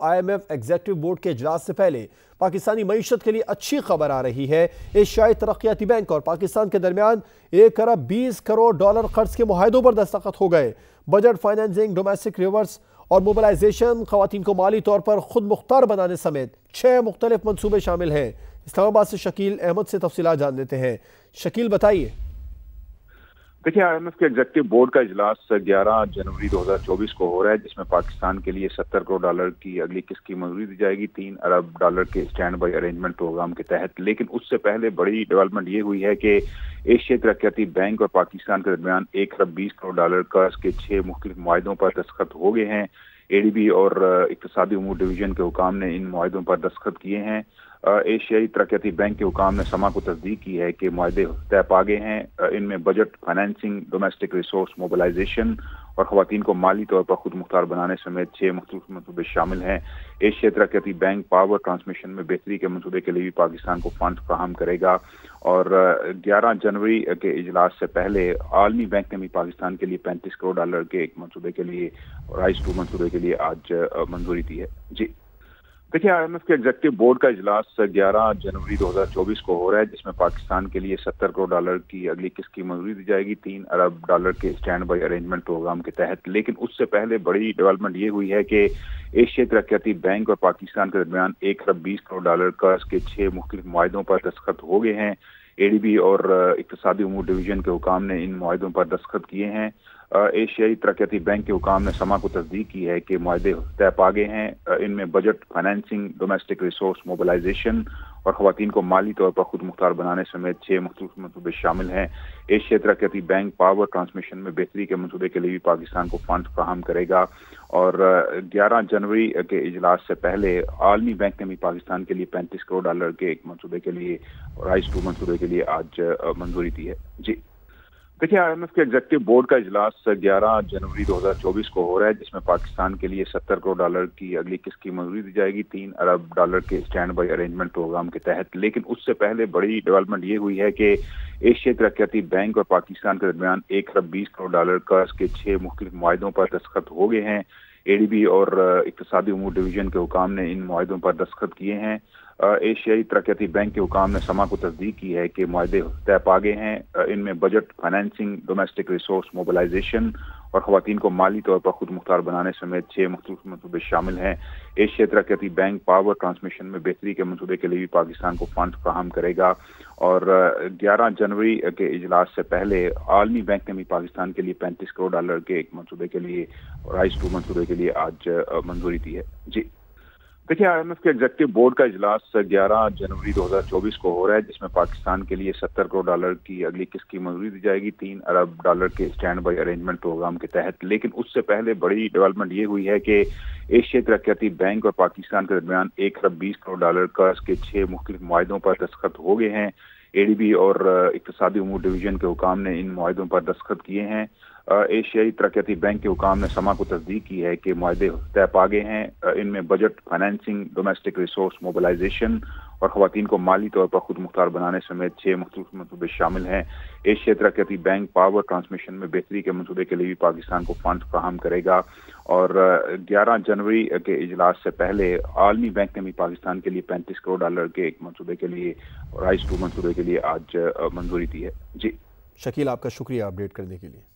IMF executive board کے اجلاس سے پہلے پاکستانی معیشت کے لیے اچھی خبر آ رہی ہے۔ ایشیائی ترقیاتی بینک اور پاکستان کے درمیان 1 ارب 20 کروڑ ڈالر قرض کے معاہدوں پر دستخط ہو گئے۔ بجٹ فائننسنگ، ڈومیسٹک ریورس اور موبلائزیشن، خواتین کو مالی طور پر خود مختار بنانے سمیت 6 مختلف منصوبے شامل ہیں۔ اسلام آباد سے شکیل احمد سے تفصیلات جان لیتے ہیں۔ شکیل بتائیے۔ دیکھیں، IMF کے ایگزیکٹو بورڈ کا اجلاس 11 جنوری 2024 کو ہو رہا ہے، جس میں پاکستان کے لیے 70 کروڑ ڈالر کی اگلی قسط کی منظوری دی جائے گی 3 ارب ڈالر کے اسٹینڈ بائی ارینجمنٹ پروگرام کے تحت۔ لیکن اس سے پہلے بڑی ڈیولپمنٹ یہ ہوئی ہے کہ ایشیائی ترقیاتی بینک اور پاکستان کے درمیان 1 ارب 20 کروڑ ڈالر قرض کے 6 مختلف معاہدوں پر دستخط ہو گئے ہیں۔ ADB اور اقتصادی امور ڈویژن کے حکام نے ان معاہدوں پر دستخط کیے ہیں۔ ایشیائی ترقیاتی بینک کے حکام نے سما کو تصدیق کی ہے کہ معاہدے طے پا گئے ہیں۔ ان میں budget financing, domestic resource mobilization اور خواتین کو مالی طور پر خود مختار بنانے سمیت 6 مختلف منصوبے شامل ہیں۔ ایشیائی ترقیاتی بینک پاور ٹرانسمیشن میں بہتری کے منصوبے کے لیے بھی پاکستان کو فنڈ فراہم کرے گا، اور 11 جنوری کے اجلاس سے پہلے عالمی بینک نے بھی پاکستان کے لیے 35 کروڑ ڈالر کے ایک منصوبے کے لیے، رائز 2 منصوبے کے لیے آج منظوری دی ہے۔ جی دیکھیں، IMF کے ایگزیکٹو بورڈ کا اجلاس 11 جنوری 2024 کو ہو رہا ہے، جس میں پاکستان کے لیے 70 کروڑ ڈالر کی اگلی قسط کی منظوری دی جائے گی 3 ارب ڈالر کے اسٹینڈ بائی ارینجمنٹ پروگرام کے تحت۔ لیکن اس سے پہلے بڑی ڈیولپمنٹ یہ ہوئی ہے کہ ایشیائی ترقیاتی بینک اور پاکستان کے درمیان 1 ارب 20 کروڑ ڈالر قرض کے 6 مختلف معاہدوں پر دستخط ہو گئے ہیں۔ ADB اور اقتصادی امور ڈویژن کے حکام نے ان معاہدوں پر دستخط کیے ہیں۔ ایشیائی ترقیاتی بینک کے حکام نے سما کو تصدیق کی ہے کہ معاہدے طے پا گئے ہیں۔ ان میں budget financing, domestic resource mobilization اور خواتین کو مالی طور پر خود مختار بنانے سمیت 6 مختلف منصوبے شامل ہیں۔ ایشیائی ترقیاتی بینک پاور ٹرانسمیشن میں بہتری کے منصوبے کے لیے بھی پاکستان کو فنڈ فراہم کرے گا، اور 11 جنوری کے اجلاس سے پہلے عالمی بینک نے بھی پاکستان کے لیے 35 کروڑ ڈالر کے ایک منصوبے کے لیے، رائز 2 منصوبے کے لیے آج منظوری دی ہے۔ جی دیکھیں، IMF کے ایگزیکٹو بورڈ کا اجلاس 11 جنوری 2024 کو ہو رہا ہے، جس میں پاکستان کے لیے 70 کروڑ ڈالر کی اگلی قسط کی منظوری دی جائے گی 3 ارب ڈالر کے اسٹینڈ بائی ارینجمنٹ پروگرام کے تحت۔ لیکن اس سے پہلے بڑی ڈیولپمنٹ یہ ہوئی ہے کہ ایشیائی ترقیاتی بینک اور پاکستان کے درمیان 1 ارب 20 کروڑ ڈالر قرض کے 6 مختلف معاہدوں پر دستخط ہو گئے ہیں۔ ADB اور اقتصادی امور ڈویژن کے حکام نے ان معاہدوں پر دستخط کیے ہیں۔ ایشیائی ترقیاتی بینک کے حکام نے سما کو تصدیق کی ہے کہ معاہدے طے پا گئے ہیں۔ ان میں budget financing, domestic resource mobilization اور خواتین کو مالی طور پر خود مختار بنانے سمیت 6 مختلف منصوبے شامل ہیں۔ ایشیائی ترقیاتی بینک پاور ٹرانسمیشن میں بہتری کے منصوبے کے لیے بھی پاکستان کو فنڈ فراہم کرے گا، اور 11 جنوری کے اجلاس سے پہلے عالمی بینک نے بھی پاکستان کے لیے 35 کروڑ ڈالر کے ایک منصوبے کے لیے، رائز 2 منصوبے کے لیے آج منظوری دی ہے۔ جی دیکھیں، IMF کے ایگزیکٹو بورڈ کا اجلاس 11 جنوری 2024 کو ہو رہا ہے، جس میں پاکستان کے لیے 70 کروڑ ڈالر کی اگلی قسط کی منظوری دی جائے گی 3 ارب ڈالر کے اسٹینڈ بائی ارینجمنٹ پروگرام کے تحت۔ لیکن اس سے پہلے بڑی ڈیولپمنٹ یہ ہوئی ہے کہ ایشیائی ترقیاتی بینک اور پاکستان کے درمیان 1 ارب 20 کروڑ ڈالر قرض کے 6 مختلف معاہدوں پر دستخط ہو گئے ہیں۔ ADB اور اقتصادی امور ڈویژن کے حکام نے ان معاہدوں پر دستخط کیے ہیں۔ ایشیائی ترقیاتی بینک کے حکام نے سما کو تصدیق کی ہے کہ معاہدے طے پا گئے ہیں۔ ان میں budget financing, domestic resource mobilization اور خواتین کو مالی طور پر خود مختار بنانے سمیت 6 مختلف منصوبے شامل ہیں۔ ایشیائی ترقیاتی بینک پاور ٹرانسمیشن میں بہتری کے منصوبے کے لیے بھی پاکستان کو فنڈ فراہم کرے گا، اور 11 جنوری کے اجلاس سے پہلے عالمی بینک نے بھی پاکستان کے لیے 35 کروڑ ڈالر کے ایک منصوبے کے لیے، رائز 2 منصوبے کے لیے آج منظوری دی ہے۔ جی شکیل، آپ کا شکریہ اپڈیٹ کرنے کے لیے۔